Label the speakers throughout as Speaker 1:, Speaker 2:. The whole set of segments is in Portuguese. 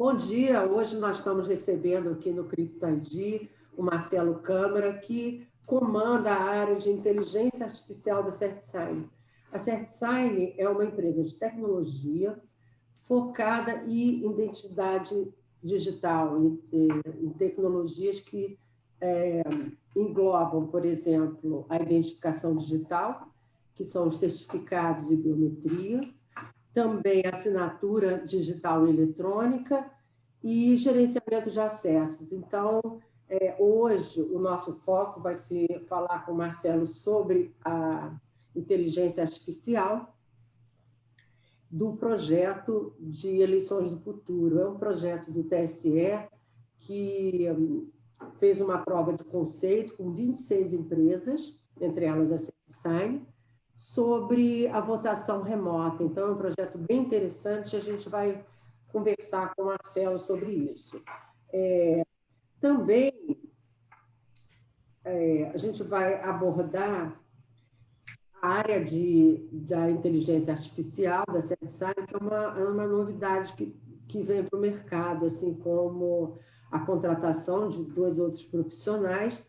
Speaker 1: Bom dia, hoje nós estamos recebendo aqui no CryptoID o Marcelo Câmara, que comanda a área de inteligência artificial da CertSign. A CertSign é uma empresa de tecnologia focada em identidade digital, em tecnologias que englobam, por exemplo, a identificação digital, que são os certificados de biometria, também assinatura digital e eletrônica e gerenciamento de acessos. Então, hoje, o nosso foco vai ser falar com o Marcelo sobre a inteligência artificial do projeto de eleições do futuro. É um projeto do TSE que fez uma prova de conceito com 26 empresas, entre elas a CertSign, sobre a votação remota. Então, é um projeto bem interessante, a gente vai conversar com o Marcelo sobre isso. Também, a gente vai abordar a área da inteligência artificial, da CertSign, que é uma novidade que vem para o mercado, assim como a contratação de 2 outros profissionais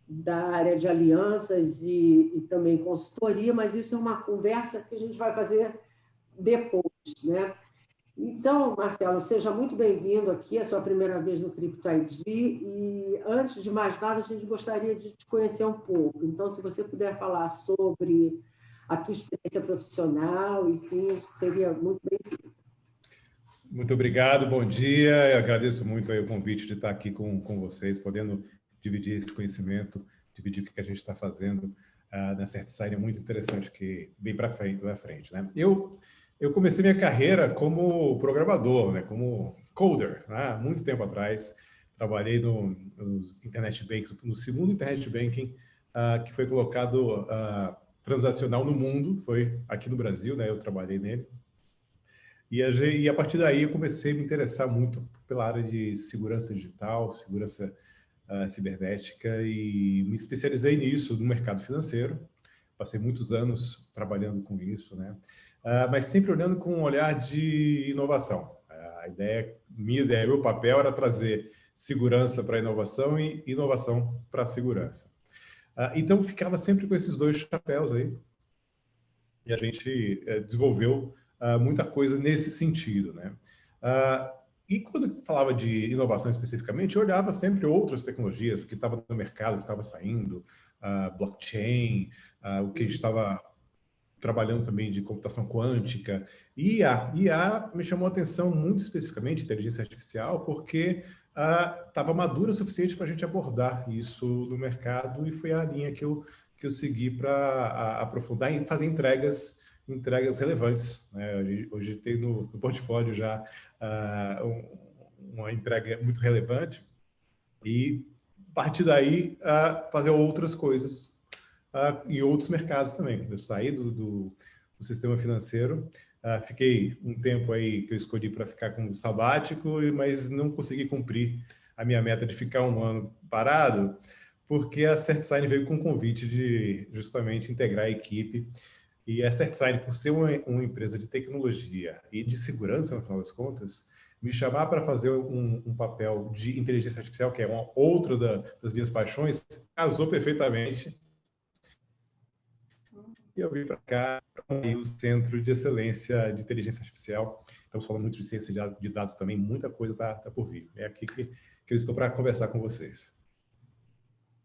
Speaker 1: da área de alianças e também consultoria, mas isso é uma conversa que a gente vai fazer depois, né? Então, Marcelo, seja muito bem-vindo aqui, é a sua primeira vez no CryptoID, e antes de mais nada, a gente gostaria de te conhecer um pouco. Então, se você puder falar sobre a tua experiência profissional, enfim, seria muito bem-vindo.
Speaker 2: Muito obrigado, bom dia. Eu agradeço muito aí o convite de estar aqui com vocês, podendo dividir esse conhecimento, dividir o que a gente está fazendo na CertSign. É muito interessante que vem para frente, né? Eu comecei minha carreira como programador, né? Como coder, né? Há muito tempo atrás. Trabalhei no Internet Banking, no segundo Internet Banking que foi colocado transacional no mundo, foi aqui no Brasil, né? Eu trabalhei nele. E a partir daí eu comecei a me interessar muito pela área de segurança digital, segurança cibernética, e me especializei nisso no mercado financeiro. Passei muitos anos trabalhando com isso, né? Mas sempre olhando com um olhar de inovação. Meu papel era trazer segurança para a inovação e inovação para a segurança. Então, ficava sempre com esses 2 chapéus aí, e a gente desenvolveu muita coisa nesse sentido, né? E quando falava de inovação especificamente, eu olhava sempre outras tecnologias, o que estava no mercado, o que estava saindo, blockchain, o que a gente estava trabalhando também de computação quântica. E IA me chamou a atenção muito especificamente, inteligência artificial, porque estava madura o suficiente para a gente abordar isso no mercado, e foi a linha que eu segui para aprofundar e fazer entregas relevantes, né? Hoje tem no portfólio já uma entrega muito relevante, e a partir daí fazer outras coisas em outros mercados também. Eu saí do sistema financeiro, fiquei um tempo aí que eu escolhi para ficar com sabático, mas não consegui cumprir a minha meta de ficar um ano parado, porque a CertSign veio com um convite de justamente integrar a equipe. E a CertSign, por ser uma empresa de tecnologia e de segurança, no final das contas, me chamar para fazer um papel de inteligência artificial, que é uma outra das minhas paixões, casou perfeitamente. E eu vim para cá, para o Centro de Excelência de Inteligência Artificial. Estamos falando muito de ciência de dados também, muita coisa está por vir. É aqui que eu estou para conversar com vocês.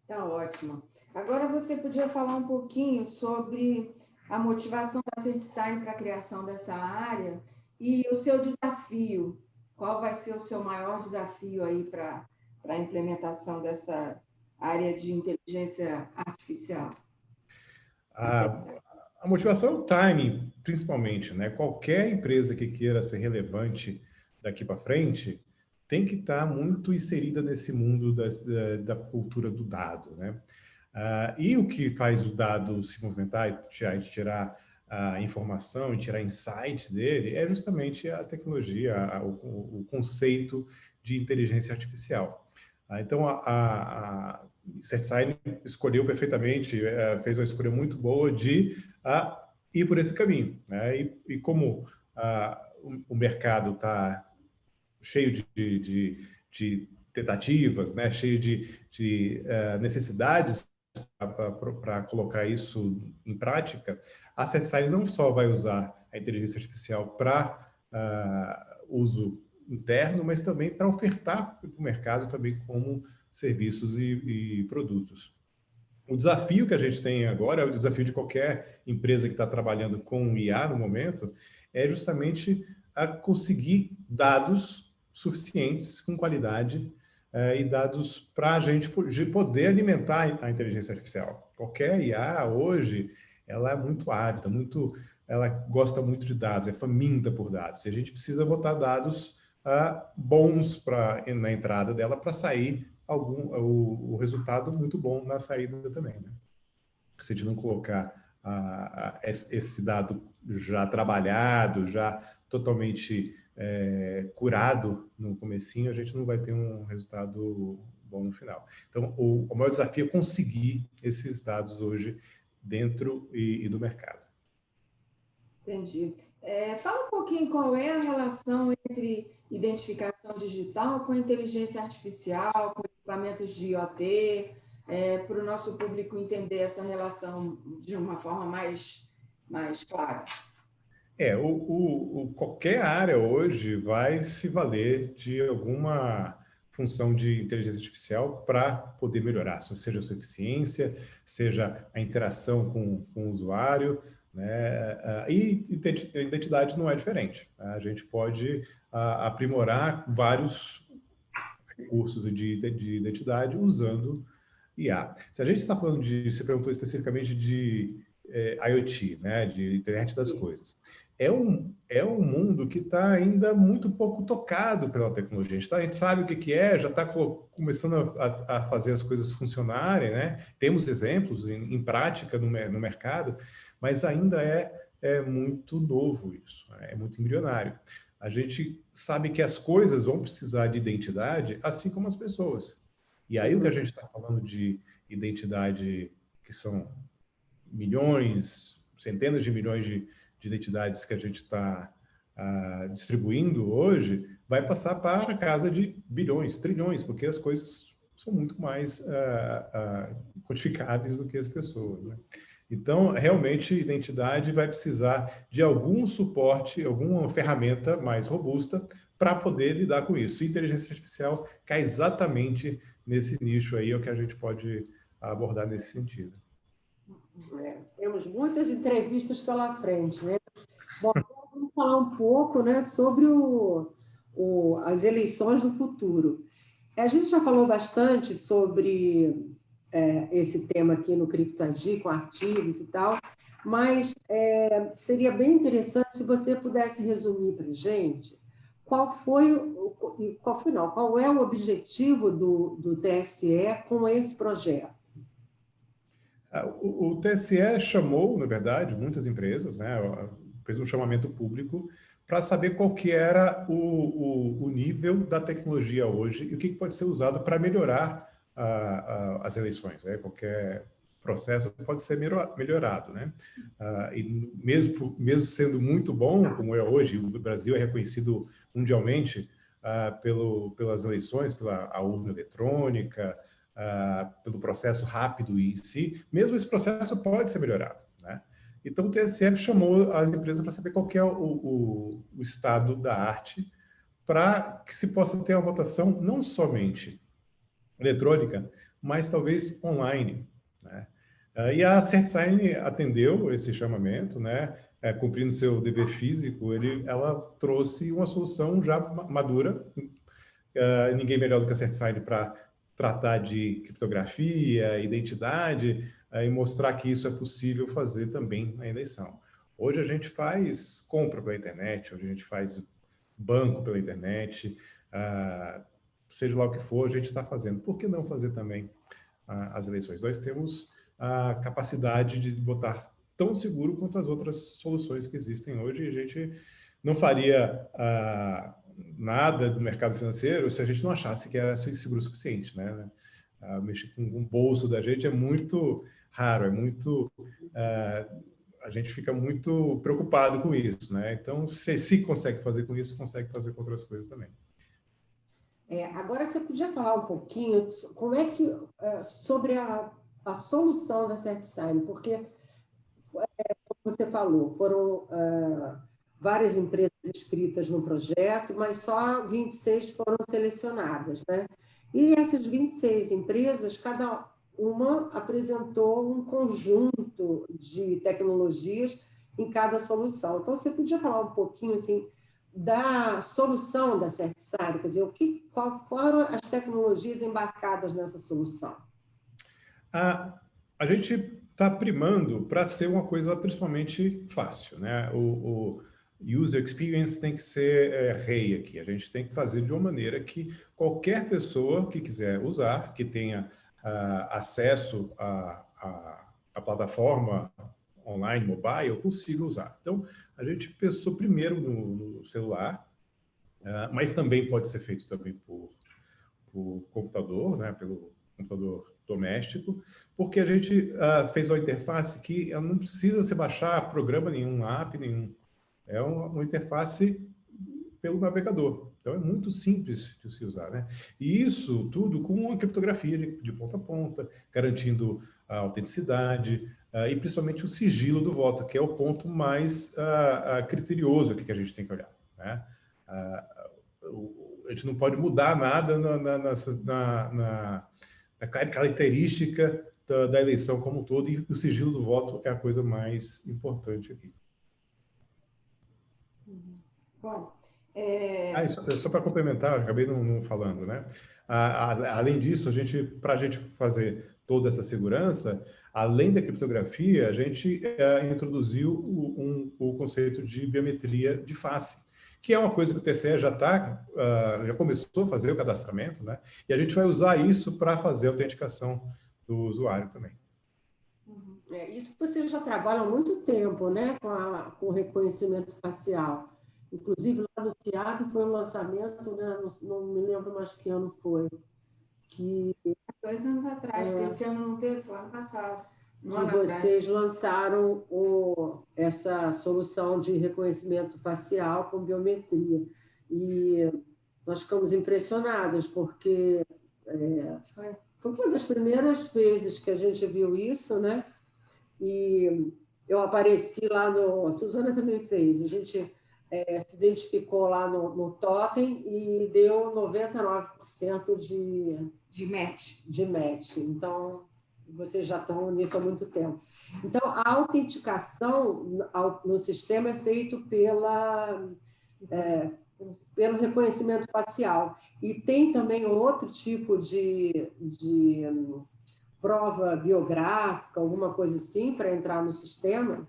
Speaker 3: Tá ótimo. Agora você podia falar um pouquinho sobre a motivação da CertSign para a criação dessa área e o seu desafio. Qual vai ser o seu maior desafio aí para a implementação dessa área de inteligência artificial?
Speaker 2: A motivação é o timing, principalmente, né? Qualquer empresa que queira ser relevante daqui para frente tem que estar muito inserida nesse mundo da cultura do dado, né? E o que faz o dado se movimentar e tirar a informação e tirar insight dele é justamente a tecnologia, o conceito de inteligência artificial. Então, a CertSign escolheu perfeitamente, fez uma escolha muito boa de ir por esse caminho, né? E como o mercado está cheio de tentativas, né? Cheio de necessidades para colocar isso em prática, a CertSign não só vai usar a inteligência artificial para uso interno, mas também para ofertar para o mercado também como serviços e produtos. O desafio que a gente tem agora, é o desafio de qualquer empresa que está trabalhando com IA no momento, é justamente a conseguir dados suficientes, com qualidade, e dados para a gente poder alimentar a inteligência artificial. Qualquer IA hoje, ela é muito ávida, ela gosta muito de dados, é faminta por dados. E a gente precisa botar dados bons na entrada dela para sair o resultado muito bom na saída também, né? Se a gente não colocar esse dado já trabalhado, já totalmente curado no comecinho, a gente não vai ter um resultado bom no final. Então, o maior desafio é conseguir esses dados hoje dentro e do mercado.
Speaker 3: Entendi. Fala um pouquinho qual é a relação entre identificação digital com inteligência artificial, com equipamentos de IoT, para o nosso público entender essa relação de uma forma mais clara.
Speaker 2: Qualquer área hoje vai se valer de alguma função de inteligência artificial para poder melhorar, seja a sua eficiência, seja a interação com o usuário, né? E identidade não é diferente. A gente pode aprimorar vários recursos de identidade usando IA. Se a gente está falando você perguntou especificamente de IoT, né, de internet das coisas. É um mundo que está ainda muito pouco tocado pela tecnologia. A gente sabe o que é, já está começando a fazer as coisas funcionarem, né? Temos exemplos em prática no mercado, mas ainda é muito novo isso, é muito embrionário. A gente sabe que as coisas vão precisar de identidade, assim como as pessoas. E aí o que a gente está falando de identidade, que são milhões, centenas de milhões de identidades que a gente está distribuindo hoje, vai passar para a casa de bilhões, trilhões, porque as coisas são muito mais quantificáveis do que as pessoas, né? Então, realmente, identidade vai precisar de algum suporte, alguma ferramenta mais robusta para poder lidar com isso. E inteligência artificial cai exatamente nesse nicho aí, é o que a gente pode abordar nesse sentido.
Speaker 1: Temos muitas entrevistas pela frente, né? Bom, vamos falar um pouco, né, sobre as eleições do futuro. A gente já falou bastante sobre esse tema aqui no CryptoAgir, com artigos e tal, mas seria bem interessante se você pudesse resumir para a gente qual é o objetivo do TSE com esse projeto.
Speaker 2: O TSE chamou, na verdade, muitas empresas, né, fez um chamamento público para saber qual que era o nível da tecnologia hoje e o que pode ser usado para melhorar as eleições, né? Qualquer processo pode ser melhorado, né? E mesmo sendo muito bom, como é hoje, o Brasil é reconhecido mundialmente pelas eleições, pela urna eletrônica, pelo processo rápido em si, mesmo esse processo pode ser melhorado, né? Então, o TSE chamou as empresas para saber qual que é o estado da arte para que se possa ter uma votação não somente eletrônica, mas talvez online, né? E a CertSign atendeu esse chamamento, né? Cumprindo seu dever físico, ela trouxe uma solução já madura. Ninguém melhor do que a CertSign para tratar de criptografia, identidade, e mostrar que isso é possível fazer também na eleição. Hoje a gente faz compra pela internet, hoje a gente faz banco pela internet, seja lá o que for, a gente está fazendo. Por que não fazer também as eleições? Nós temos a capacidade de botar tão seguro quanto as outras soluções que existem hoje, e a gente não faria nada do mercado financeiro se a gente não achasse que era seguro o suficiente, né? Mexer com o bolso da gente é muito raro, a gente fica muito preocupado com isso, né? Então, se consegue fazer com isso, consegue fazer com outras coisas também.
Speaker 1: Agora, você podia falar um pouquinho como é que, sobre a solução da CertSign, porque, como você falou, foram várias empresas inscritas no projeto, mas só 26 foram selecionadas, né? E essas 26 empresas, cada uma apresentou um conjunto de tecnologias em cada solução. Então, você podia falar um pouquinho assim, da solução da CertSign, quer dizer, qual foram as tecnologias embarcadas nessa solução?
Speaker 2: A gente está primando para ser uma coisa principalmente fácil, né? O user experience tem que ser rei aqui. A gente tem que fazer de uma maneira que qualquer pessoa que quiser usar, que tenha acesso à plataforma online, mobile, consiga usar. Então, a gente pensou primeiro no celular, mas também pode ser feito também por computador, né? Pelo computador doméstico, porque a gente fez uma interface que ela não precisa se baixar programa nenhum, app nenhum. É uma interface pelo navegador. Então, é muito simples de se usar, né? E isso tudo com uma criptografia de ponta a ponta, garantindo a autenticidade e principalmente o sigilo do voto, que é o ponto mais criterioso aqui que a gente tem que olhar, né? A gente não pode mudar nada na característica da eleição como um todo, e o sigilo do voto é a coisa mais importante aqui.
Speaker 3: Bom,
Speaker 2: só para complementar, acabei não falando, né? Além disso, para a gente fazer toda essa segurança, além da criptografia, a gente introduziu o conceito de biometria de face, que é uma coisa que o TCE já começou a fazer o cadastramento, né? E a gente vai usar isso para fazer a autenticação do usuário também.
Speaker 1: Isso vocês já trabalham há muito tempo, né, com o reconhecimento facial. Inclusive, lá no CIAB foi um lançamento, né, não me lembro mais que ano foi.
Speaker 3: 2 anos atrás, porque esse ano não teve, foi ano passado.
Speaker 1: Que vocês lançaram essa solução de reconhecimento facial com biometria. E nós ficamos impressionados, porque foi uma das primeiras vezes que a gente viu isso, né? E eu apareci lá a Suzana também fez, a gente se identificou lá no Totem e deu 99% de match. Então, vocês já estão nisso há muito tempo. Então, a autenticação no sistema é feito pelo reconhecimento facial. E tem também outro tipo de prova biográfica, alguma coisa assim, para entrar no sistema?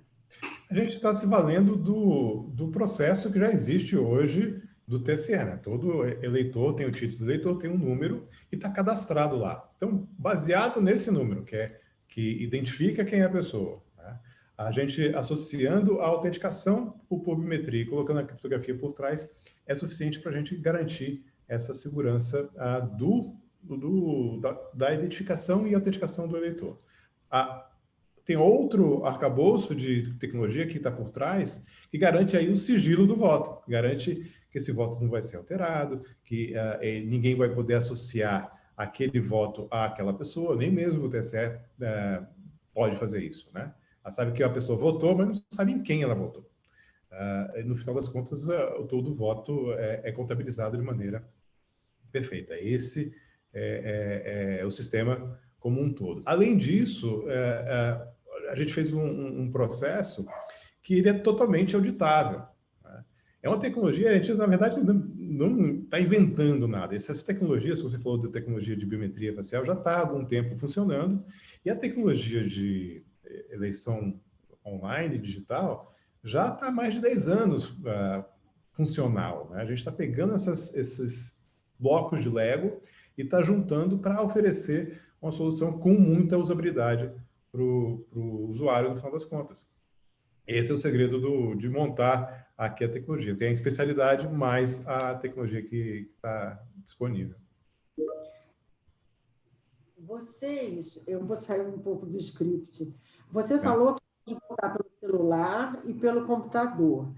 Speaker 2: A gente está se valendo do processo que já existe hoje do TCE, né? Todo eleitor tem o título do eleitor, tem um número e está cadastrado lá. Então, baseado nesse número, que identifica quem é a pessoa, né? A gente associando a autenticação por biometria e colocando a criptografia por trás é suficiente para a gente garantir essa segurança da identificação e autenticação do eleitor. Tem outro arcabouço de tecnologia que está por trás que garante aí o sigilo do voto, garante que esse voto não vai ser alterado, que ninguém vai poder associar aquele voto àquela pessoa, nem mesmo o TSE pode fazer isso, né? Ela sabe que a pessoa votou, mas não sabe em quem ela votou. No final das contas, todo voto é contabilizado de maneira perfeita. Esse é o sistema como um todo. Além disso, a gente fez um processo que ele é totalmente auditável. Né? É uma tecnologia, a gente, na verdade, não está inventando nada. Essas tecnologias, se você falou da tecnologia de biometria facial, já está há algum tempo funcionando, e a tecnologia de eleição online, digital, já está há mais de 10 anos funcional. Né? A gente está pegando esses blocos de Lego e está juntando para oferecer uma solução com muita usabilidade para o usuário, no final das contas. Esse é o segredo de montar aqui a tecnologia. Tem a especialidade, mais a tecnologia que está disponível.
Speaker 1: Eu vou sair um pouco do script. Você falou que pode votar pelo celular e pelo computador.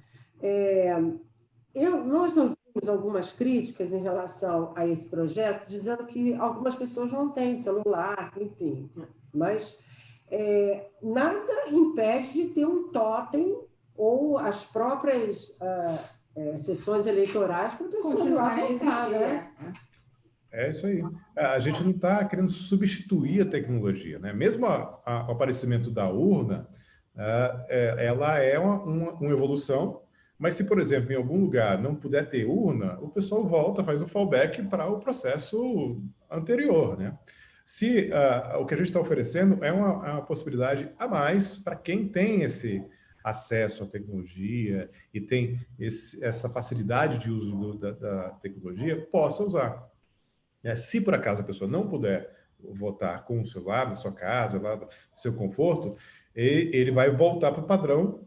Speaker 1: Nós ouvimos ouvimos algumas críticas em relação a esse projeto, dizendo que algumas pessoas não têm celular, enfim, mas nada impede de ter um totem ou as próprias sessões eleitorais para a pessoa ir lá votar, né?
Speaker 2: É isso aí. A gente não está querendo substituir a tecnologia, né? Mesmo o aparecimento da urna, ela é uma evolução, mas se, por exemplo, em algum lugar não puder ter urna, o pessoal volta, faz o fallback para o processo anterior, né? Se o que a gente está oferecendo é uma possibilidade a mais para quem tem esse acesso à tecnologia e tem essa facilidade de uso da tecnologia, possa usar. Se por acaso a pessoa não puder votar com o celular na sua casa, lá no seu conforto, ele vai voltar para o padrão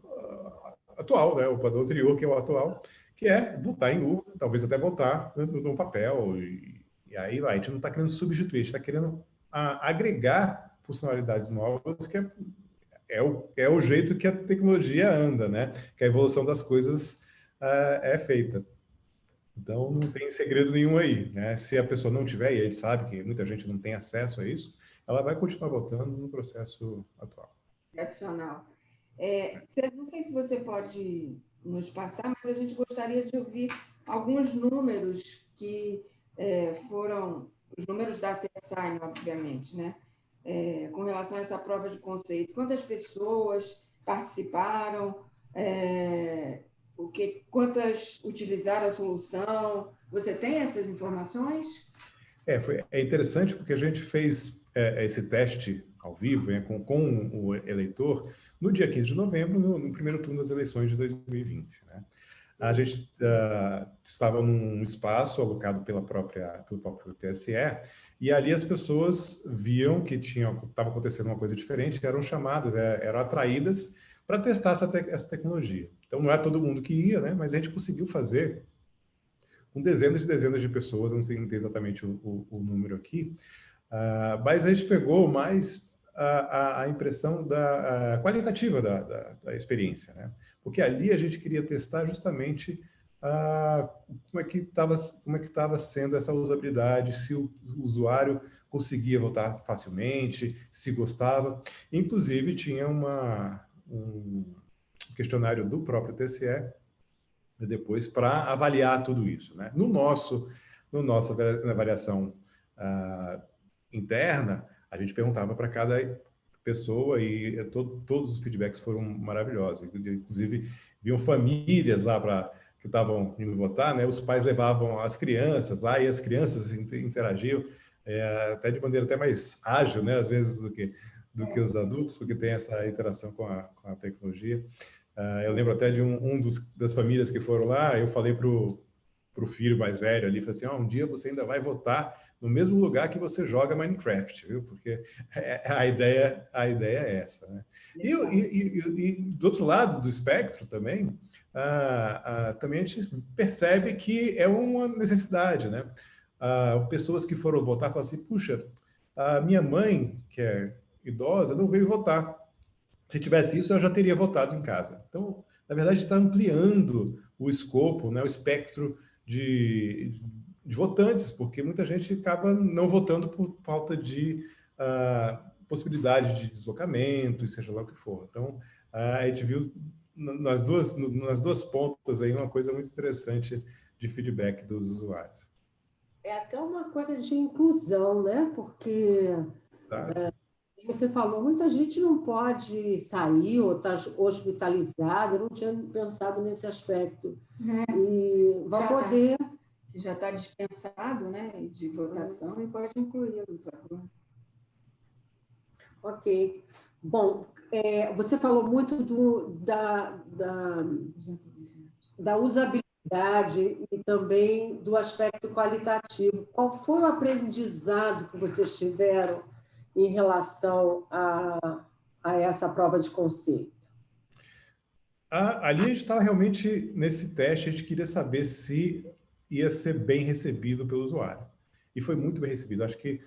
Speaker 2: atual, né? O padrão anterior, que é o atual, que é votar em urna, talvez até votar no papel. E aí vai. A gente não está querendo substituir, a gente está querendo agregar funcionalidades novas, que é o jeito que a tecnologia anda, né? Que a evolução das coisas é feita. Então, não tem segredo nenhum aí, né? Se a pessoa não tiver, e a gente sabe que muita gente não tem acesso a isso, ela vai continuar votando no processo atual.
Speaker 3: Tradicional. Não sei se você pode nos passar, mas a gente gostaria de ouvir alguns números que foram os números da CESAIN, obviamente, né? Com relação a essa prova de conceito. Quantas pessoas participaram? Quantas utilizaram a solução? Você tem essas informações?
Speaker 2: É interessante porque a gente fez esse teste ao vivo, né, com o eleitor no dia 15 de novembro, no primeiro turno das eleições de 2020. Né? A gente estava num espaço alocado pelo próprio TSE, e ali as pessoas viam que estava acontecendo uma coisa diferente, eram chamadas, eram atraídas para testar essa tecnologia. Então, não é todo mundo que ia, né? Mas a gente conseguiu fazer com dezenas e dezenas de pessoas, não sei exatamente o número aqui, mas a gente pegou mais a impressão qualitativa da experiência, né? Porque ali a gente queria testar justamente como é que estava sendo essa usabilidade, se o usuário conseguia votar facilmente, se gostava. Inclusive, tinha um questionário do próprio TSE depois para avaliar tudo isso, né? No nossa avaliação interna, a gente perguntava para cada pessoa e todos os feedbacks foram maravilhosos. Inclusive, viam famílias lá que estavam indo votar, né? Os pais levavam as crianças lá e as crianças interagiam até de maneira até mais ágil, né? Às vezes do que os adultos, porque tem essa interação com a tecnologia. Eu lembro até de das famílias que foram lá, eu falei para o filho mais velho ali, falei assim, um dia você ainda vai votar no mesmo lugar que você joga Minecraft, viu? Porque a ideia é essa, né? E do outro lado do espectro também, também a gente percebe que é uma necessidade, né? Pessoas que foram votar falam assim, puxa, a minha mãe, que é idosa, não veio votar. Se tivesse isso, eu já teria votado em casa. Então, na verdade, está ampliando o escopo, né, o espectro de votantes, porque muita gente acaba não votando por falta de possibilidade de deslocamento, e seja lá o que for. Então, a gente viu nas duas pontas aí uma coisa muito interessante de feedback dos usuários.
Speaker 1: É até uma coisa de inclusão, né? Porque você falou, muita gente não pode sair ou está hospitalizada, eu não tinha pensado nesse aspecto. E vai poder...
Speaker 3: Que já está dispensado, né, de votação, e pode incluí-los agora.
Speaker 1: Ok. Bom, você falou muito da usabilidade e também do aspecto qualitativo. Qual foi o aprendizado que vocês tiveram em relação a essa prova de conceito?
Speaker 2: Ali a gente estava realmente nesse teste, a gente queria saber se ia ser bem recebido pelo usuário. E foi muito bem recebido. Acho que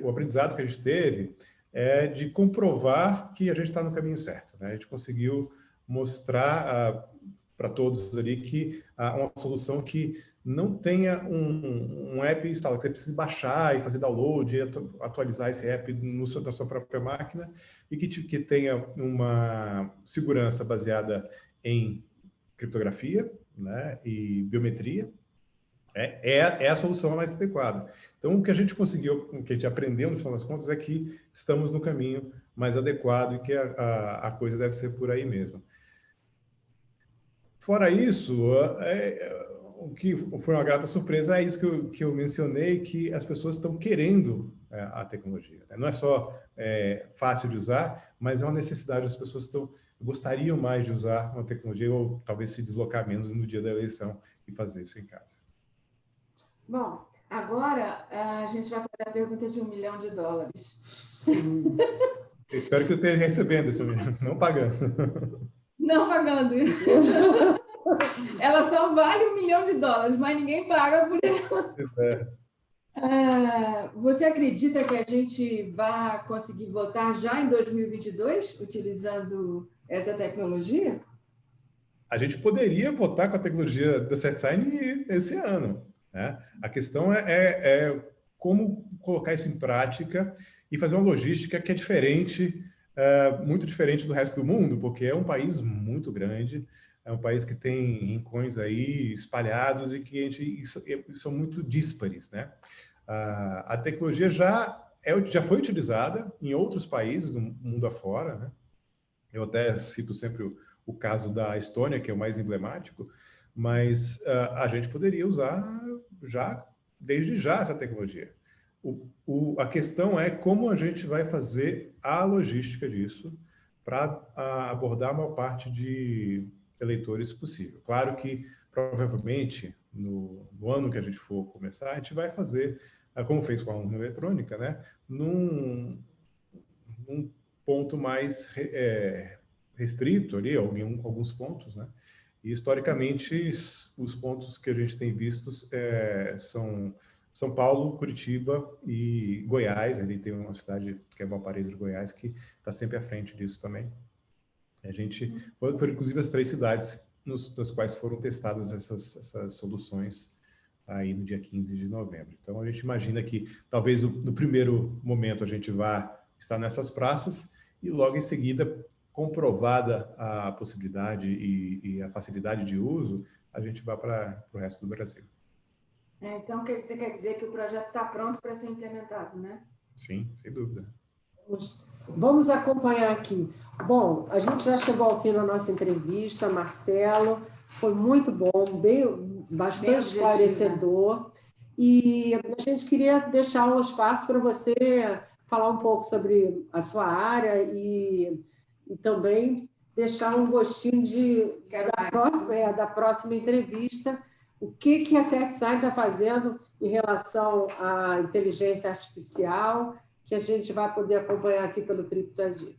Speaker 2: o aprendizado que a gente teve é de comprovar que a gente está no caminho certo, né? A gente conseguiu mostrar para todos ali que uma solução que não tenha um app instalado, que você precise baixar e fazer download, e atualizar esse app na sua própria máquina, e que tenha uma segurança baseada em criptografia, né, e biometria. É a solução mais adequada. Então, o que a gente conseguiu, o que a gente aprendeu, no final das contas, é que estamos no caminho mais adequado e que a coisa deve ser por aí mesmo. Fora isso, o que foi uma grata surpresa é isso que eu mencionei, que as pessoas estão querendo a tecnologia. Não é só fácil de usar, mas é uma necessidade. As pessoas gostariam mais de usar uma tecnologia ou talvez se deslocar menos no dia da eleição e fazer isso em casa.
Speaker 3: Bom, agora a gente vai fazer a pergunta de $1 milhão.
Speaker 2: Eu espero que eu esteja recebendo esse milhão, não pagando.
Speaker 3: Não pagando. Ela só vale $1 milhão, mas ninguém paga por ela. Você acredita que a gente vai conseguir votar já em 2022, utilizando essa tecnologia?
Speaker 2: A gente poderia votar com a tecnologia da CertSign esse ano, né? A questão é como colocar isso em prática e fazer uma logística que é diferente, muito diferente do resto do mundo, porque é um país muito grande, é um país que tem rincões aí espalhados e que são muito díspares, né? A tecnologia já foi utilizada em outros países do mundo afora, né? Eu até cito sempre o caso da Estônia, que é o mais emblemático, mas a gente poderia usar desde já essa tecnologia. A questão é como a gente vai fazer a logística disso para abordar a maior parte de eleitores possível. Claro que, provavelmente, no ano que a gente for começar, a gente vai fazer, como fez com a urna eletrônica, né, num ponto mais restrito ali, alguns pontos, né? E, historicamente, os pontos que a gente tem visto são São Paulo, Curitiba e Goiás. Ali tem uma cidade que é Valparaíso de Goiás, que está sempre à frente disso também. Foram inclusive as 3 cidades nas quais foram testadas essas soluções aí no dia 15 de novembro. Então, a gente imagina que talvez no primeiro momento a gente vá estar nessas praças e logo em seguida, comprovada a possibilidade e a facilidade de uso, a gente vá para o resto do Brasil.
Speaker 3: Então, você quer dizer que o projeto está pronto para ser implementado, né?
Speaker 2: Sim, sem dúvida.
Speaker 1: Vamos acompanhar aqui. Bom, a gente já chegou ao fim da nossa entrevista, Marcelo, foi muito bom, bastante esclarecedor, e a gente queria deixar um espaço para você falar um pouco sobre a sua área e também deixar um gostinho da próxima entrevista, o que a CertSign está fazendo em relação à inteligência artificial, que a gente vai poder acompanhar aqui pelo CryptoID.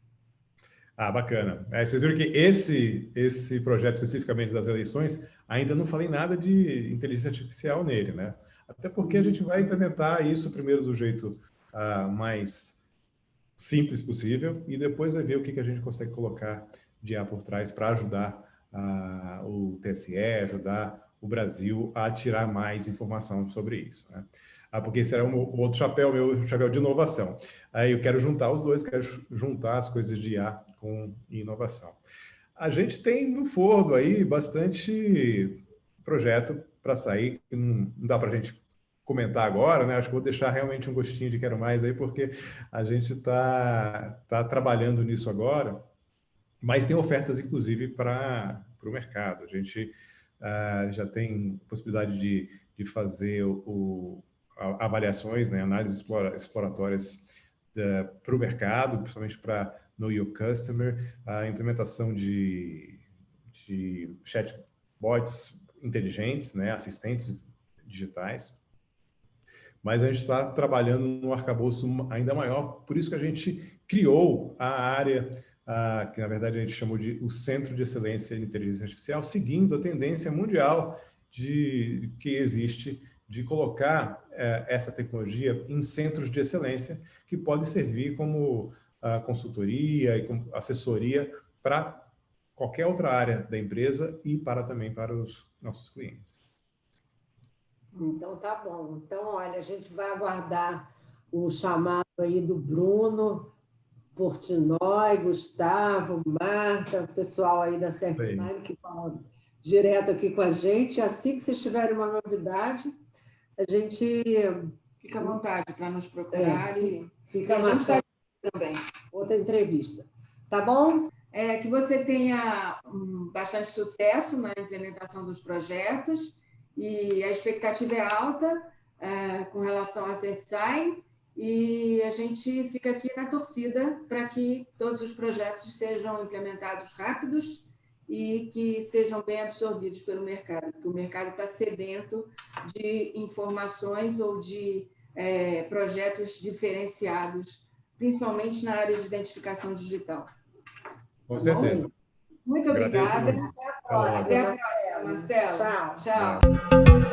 Speaker 2: Bacana. Vocês viram que esse projeto, especificamente das eleições, ainda não falei nada de inteligência artificial nele, né? Até porque a gente vai implementar isso primeiro do jeito mais simples possível e depois vai ver o que a gente consegue colocar de IA por trás para ajudar o TSE, ajudar o Brasil a tirar mais informação sobre isso, né? Porque esse era o outro chapéu, meu chapéu de inovação. Aí eu quero juntar os dois, quero juntar as coisas de IA com inovação. A gente tem no forno aí bastante projeto para sair, que não dá para a gente comentar agora, né? Acho que vou deixar realmente um gostinho de quero mais aí, porque a gente tá trabalhando nisso agora, mas tem ofertas, inclusive, para o mercado. A gente já tem possibilidade de fazer avaliações, né, análises exploratórias para o mercado, principalmente para Know Your Customer, a implementação de chatbots inteligentes, né, assistentes digitais. Mas a gente está trabalhando num arcabouço ainda maior, por isso que a gente criou a área que, na verdade, a gente chamou de o Centro de Excelência em Inteligência Artificial, seguindo a tendência mundial que existe de colocar essa tecnologia em centros de excelência que podem servir como consultoria e como assessoria para qualquer outra área da empresa e também para os nossos clientes.
Speaker 1: Então, tá bom. Então, olha, a gente vai aguardar o chamado aí do Bruno Portnoy, Gustavo, Marta, o pessoal aí da CertSign que falam direto aqui com a gente. Assim que vocês tiverem uma novidade, a gente...
Speaker 3: Fica à vontade para nos procurar
Speaker 1: fica
Speaker 3: a gente está também.
Speaker 1: Outra entrevista. Tá bom?
Speaker 3: Que você tenha bastante sucesso na implementação dos projetos e a expectativa é alta com relação à CertSign e a gente fica aqui na torcida para que todos os projetos sejam implementados rápidos e que sejam bem absorvidos pelo mercado, porque o mercado está sedento de informações ou de projetos diferenciados, principalmente na área de identificação digital.
Speaker 2: Com certeza.
Speaker 3: Muito obrigada.
Speaker 2: Muito.
Speaker 3: Até a próxima, Marcelo.
Speaker 1: Tchau.
Speaker 3: Tchau.